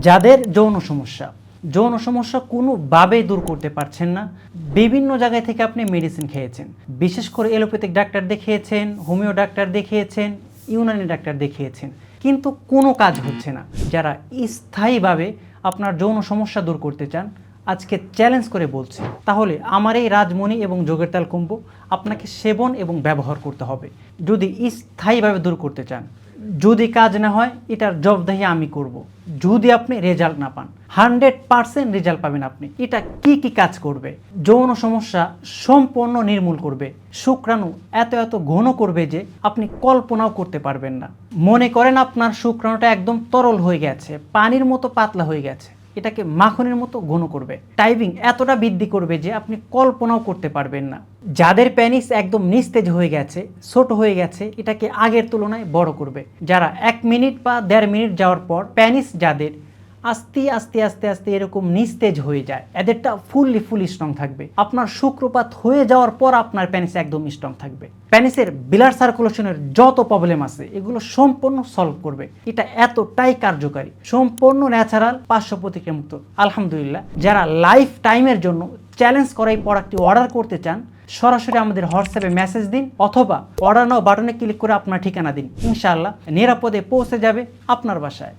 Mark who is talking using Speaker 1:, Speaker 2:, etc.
Speaker 1: যাদের যৌন সমস্যা কোনোভাবেই দূর করতে পারছেন না, বিভিন্ন জায়গায় থেকে আপনি মেডিসিন খেয়েছেন, বিশেষ করে এলোপ্যাথিক ডাক্তার দেখিয়েছেন, হোমিও ডাক্তার দেখিয়েছেন, ইউনানি ডাক্তার দেখিয়েছেন, কিন্তু কোনো কাজ হচ্ছে না। যারা স্থায়ীভাবে আপনার যৌন সমস্যা দূর করতে চান, আজকে চ্যালেঞ্জ করে বলছি, তাহলে আমার এই রাজমণি এবং যোগের তাল কম্বো আপনাকে সেবন এবং ব্যবহার করতে হবে যদি স্থায়ীভাবে দূর করতে চান। যদি কাজ না হয়, এটার জবাবদিহি আমি করব। যদি আপনি রেজাল্ট না পান, 100% রেজাল্ট পাবেন আপনি। এটা কি কি কাজ করবে? যৌন সমস্যা সম্পূর্ণ নির্মূল করবে, শুক্রাণু এত এত ঘন করবে যে আপনি কল্পনাও করতে পারবেন না। মনে করেন আপনার শুক্রাণুটা একদম তরল হয়ে গেছে, পানির মতো পাতলা হয়ে গেছে, এটাকে মাখনের মতো ঘন করবে। টাইপিং এতটা বৃদ্ধি করবে যে আপনি কল্পনাও করতে পারবেন না। যাদের প্যানিস একদম নিস্তেজ হয়ে গেছে, ছোট হয়ে গেছে, এটাকে আগের তুলনায় বড় করবে। যারা 1 মিনিট বা 1.5 মিনিট যাওয়ার পর প্যানিস যাদের আস্তে আস্তে আস্তে আস্তে এরকম নিস্তেজ হয়ে যায়, এদেরটা ফুল স্ট্রং থাকবে। আপনার শুক্রপাত হয়ে যাওয়ার পর আপনার প্যানিস একদম স্ট্রং থাকবে। প্যানিসের ব্লাড সার্কুলেশনের যত প্রবলেম আছে এগুলো সম্পূর্ণ সলভ করবে। এটা এতটাই কার্যকারী, সম্পূর্ণ ন্যাচারাল, পার্শ্ব প্রতিক্রিয়া মুক্ত। আলহামদুলিল্লাহ, যারা লাইফ টাইমের জন্য চ্যালেঞ্জ করা এই প্রোডাক্টটি অর্ডার করতে চান, সরাসরি আমাদের হোয়াটসঅ্যাপে মেসেজ দিন অথবা অর্ডার নাও বাটনে ক্লিক করে আপনার ঠিকানা দিন। ইনশাআল্লাহ নিরাপদে পৌঁছে যাবে আপনার বাসায়।